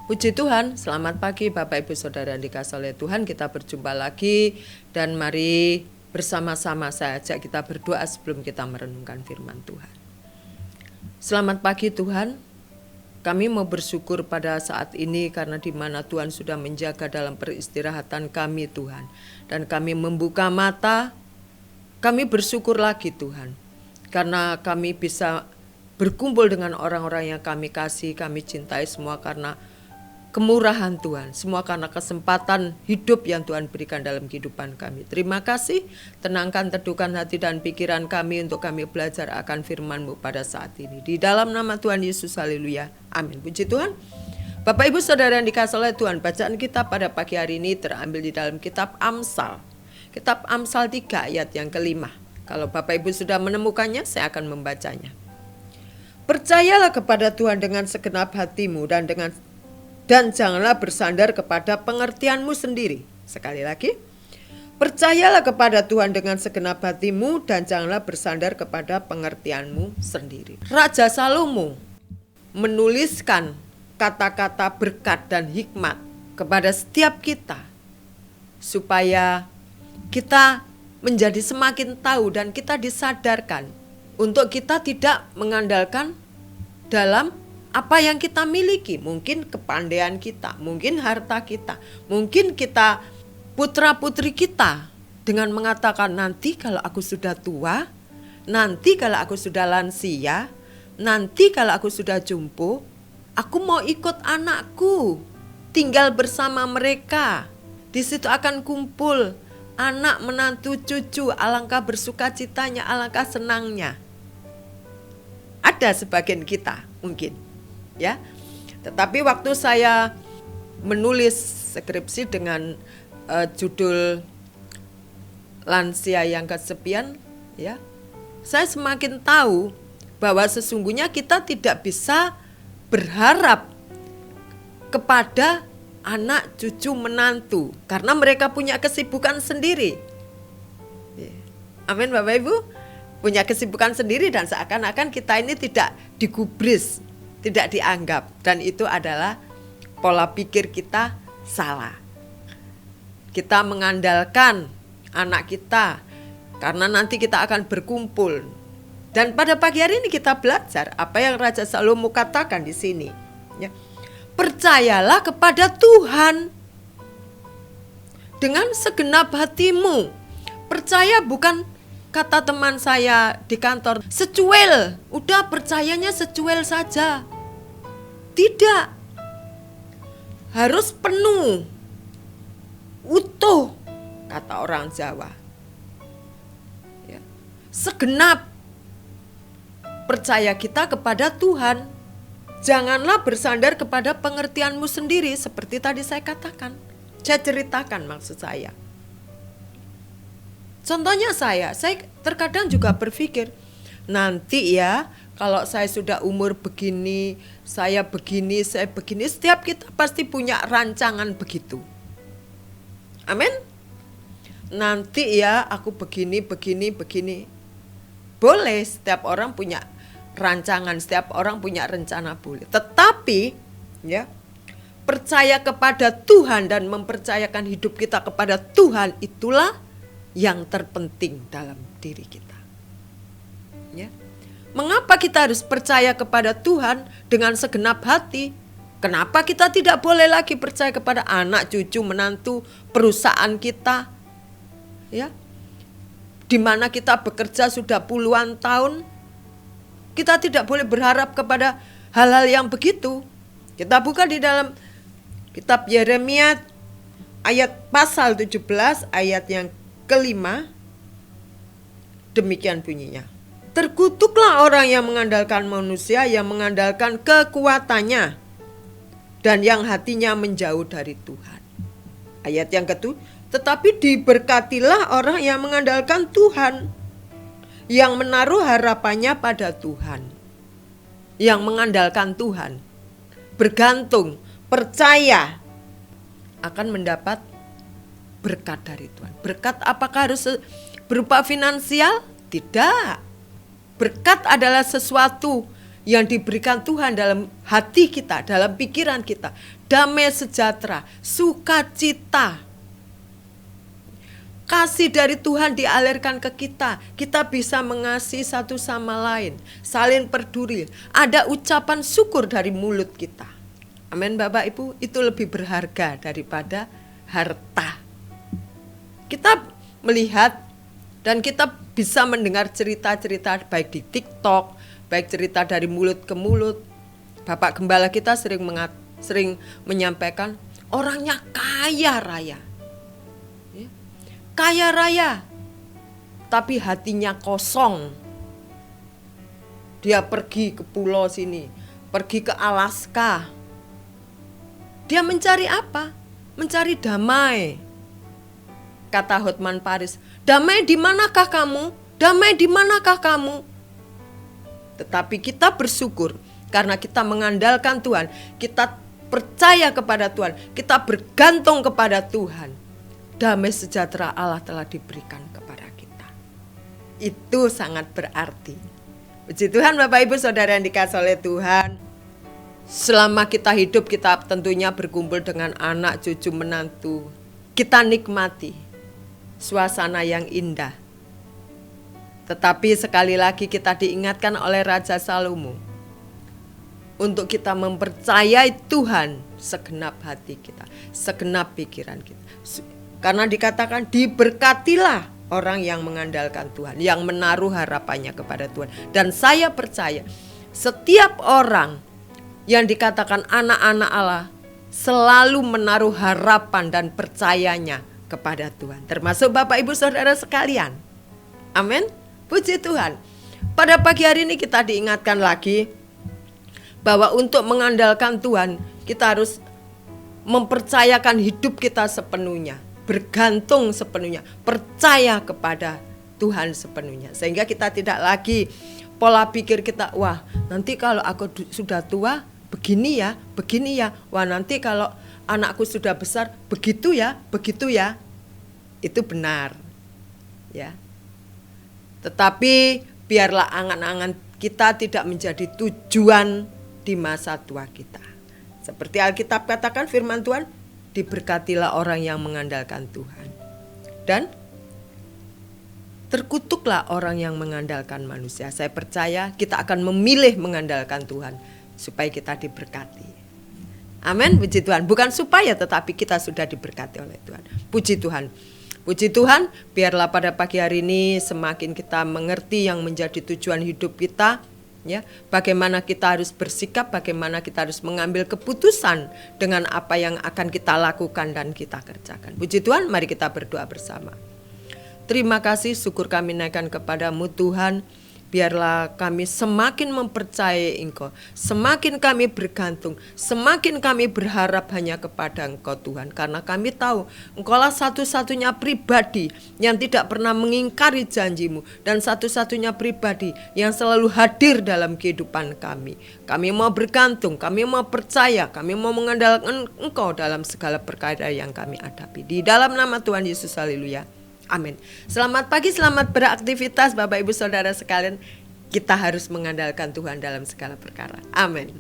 Puji Tuhan, selamat pagi Bapak Ibu Saudara yang dikasihi oleh Tuhan. Kita berjumpa lagi dan mari bersama-sama saya ajak kita berdoa sebelum kita merenungkan firman Tuhan. Selamat pagi Tuhan, kami mau bersyukur pada saat ini karena di mana Tuhan sudah menjaga dalam peristirahatan kami Tuhan. Dan kami membuka mata, kami bersyukur lagi Tuhan. Karena kami bisa berkumpul dengan orang-orang yang kami kasih, kami cintai semua karena kemurahan Tuhan, semua karena kesempatan hidup yang Tuhan berikan dalam kehidupan kami. Terima kasih, tenangkan, teduhkan hati dan pikiran kami untuk kami belajar akan firman-Mu pada saat ini. Di dalam nama Tuhan Yesus, haleluya, amin. Puji Tuhan. Bapak Ibu Saudara yang dikasihi oleh Tuhan, bacaan kita pada pagi hari ini terambil di dalam kitab Amsal. Kitab Amsal 3 ayat yang kelima. Kalau Bapak Ibu sudah menemukannya, saya akan membacanya. Percayalah kepada Tuhan dengan segenap hatimu dan janganlah bersandar kepada pengertianmu sendiri. Sekali lagi, percayalah kepada Tuhan dengan segenap hatimu dan janganlah bersandar kepada pengertianmu sendiri. Raja Salomo menuliskan kata-kata berkat dan hikmat kepada setiap kita supaya kita menjadi semakin tahu dan kita disadarkan untuk kita tidak mengandalkan dalam apa yang kita miliki, mungkin kepandaian kita, mungkin harta kita, mungkin kita putra-putri kita dengan mengatakan nanti kalau aku sudah tua, nanti kalau aku sudah lansia, nanti kalau aku sudah jumbo, aku mau ikut anakku, tinggal bersama mereka. Di situ akan kumpul anak, menantu, cucu, alangkah bersukacitanya, alangkah senangnya. Ada sebagian kita mungkin. Ya, tetapi waktu saya menulis skripsi dengan judul lansia yang kesepian, ya, saya semakin tahu bahwa sesungguhnya kita tidak bisa berharap kepada anak, cucu, menantu karena mereka punya kesibukan sendiri. Amin Bapak Ibu, punya kesibukan sendiri dan seakan-akan kita ini tidak digubris, tidak dianggap, dan itu adalah pola pikir kita salah. Kita mengandalkan anak kita karena nanti kita akan berkumpul. Dan pada pagi hari ini kita belajar apa yang Raja Salomo katakan di sini. Ya. Percayalah kepada Tuhan dengan segenap hatimu. Percaya bukan kata teman saya di kantor, secuil, udah percayanya secuil saja. Tidak, harus penuh, utuh, kata orang Jawa. Ya. Segenap percaya kita kepada Tuhan. Janganlah bersandar kepada pengertianmu sendiri, seperti tadi saya katakan. Saya ceritakan maksud saya. Contohnya saya terkadang juga berpikir, nanti ya kalau saya sudah umur begini, saya begini, setiap kita pasti punya rancangan begitu. Amin. Nanti ya aku begini. Boleh, setiap orang punya rancangan, setiap orang punya rencana, boleh. Tetapi ya, percaya kepada Tuhan dan mempercayakan hidup kita kepada Tuhan, itulah yang terpenting dalam diri kita. Ya. Mengapa kita harus percaya kepada Tuhan dengan segenap hati? Kenapa kita tidak boleh lagi percaya kepada anak, cucu, menantu, perusahaan kita? Ya. Di mana kita bekerja sudah puluhan tahun, kita tidak boleh berharap kepada hal-hal yang begitu. Kita buka di dalam kitab Yeremia ayat pasal 17 ayat yang kelima. Demikian bunyinya. Terkutuklah orang yang mengandalkan manusia, yang mengandalkan kekuatannya, dan yang hatinya menjauh dari Tuhan. Ayat yang kedua, tetapi diberkatilah orang yang mengandalkan Tuhan, yang menaruh harapannya pada Tuhan, yang mengandalkan Tuhan, bergantung, percaya akan mendapat berkat dari Tuhan. Berkat apakah harus berupa finansial? Tidak. Berkat adalah sesuatu yang diberikan Tuhan dalam hati kita, dalam pikiran kita, damai sejahtera, sukacita, kasih dari Tuhan dialirkan ke kita. Kita bisa mengasihi satu sama lain, saling peduli. Ada ucapan syukur dari mulut kita. Amin Bapak Ibu, itu lebih berharga daripada harta. Kita melihat dan kita bisa mendengar cerita-cerita baik di TikTok, baik cerita dari mulut ke mulut. Bapak Gembala kita sering menyampaikan orangnya kaya raya. Kaya raya, tapi hatinya kosong. Dia pergi ke pulau sini, pergi ke Alaska. Dia mencari apa? Mencari damai. Kata Hotman Paris, damai di manakah kamu? Damai di manakah kamu? Tetapi kita bersyukur karena kita mengandalkan Tuhan, kita percaya kepada Tuhan, kita bergantung kepada Tuhan. Damai sejahtera Allah telah diberikan kepada kita. Itu sangat berarti. Puji Tuhan Bapak Ibu Saudara yang dikasihi oleh Tuhan. Selama kita hidup, kita tentunya berkumpul dengan anak, cucu, menantu. Kita nikmati suasana yang indah. Tetapi sekali lagi kita diingatkan oleh Raja Salomo untuk kita mempercayai Tuhan segenap hati kita, segenap pikiran kita. Karena dikatakan diberkatilah orang yang mengandalkan Tuhan, yang menaruh harapannya kepada Tuhan. Dan saya percaya setiap orang yang dikatakan anak-anak Allah selalu menaruh harapan dan percayanya kepada Tuhan, termasuk Bapak Ibu Saudara sekalian. Amin. Puji Tuhan. Pada pagi hari ini kita diingatkan lagi bahwa untuk mengandalkan Tuhan, kita harus mempercayakan hidup kita sepenuhnya, bergantung sepenuhnya, percaya kepada Tuhan sepenuhnya. Sehingga kita tidak lagi pola pikir kita, wah nanti kalau aku sudah tua begini ya, wah nanti kalau anakku sudah besar begitu ya. Itu benar ya. Tetapi biarlah angan-angan kita tidak menjadi tujuan di masa tua kita. Seperti Alkitab katakan, firman Tuhan, diberkatilah orang yang mengandalkan Tuhan. Dan terkutuklah orang yang mengandalkan manusia. Saya percaya kita akan memilih mengandalkan Tuhan supaya kita diberkati. Amin, puji Tuhan. Bukan supaya, tetapi kita sudah diberkati oleh Tuhan. Puji Tuhan. Puji Tuhan, biarlah pada pagi hari ini semakin kita mengerti yang menjadi tujuan hidup kita, ya. Bagaimana kita harus bersikap, bagaimana kita harus mengambil keputusan dengan apa yang akan kita lakukan dan kita kerjakan. Puji Tuhan, mari kita berdoa bersama. Terima kasih, syukur kami naikkan kepadamu Tuhan. Biarlah kami semakin mempercayai Engkau, semakin kami bergantung, semakin kami berharap hanya kepada Engkau Tuhan. Karena kami tahu Engkaulah satu-satunya pribadi yang tidak pernah mengingkari janji-Mu, dan satu-satunya pribadi yang selalu hadir dalam kehidupan kami. Kami mau bergantung, kami mau percaya, kami mau mengandalkan Engkau dalam segala perkara yang kami hadapi. Di dalam nama Tuhan Yesus, haleluya. Amin. Selamat pagi, selamat beraktivitas Bapak Ibu Saudara sekalian. Kita harus mengandalkan Tuhan dalam segala perkara. Amin.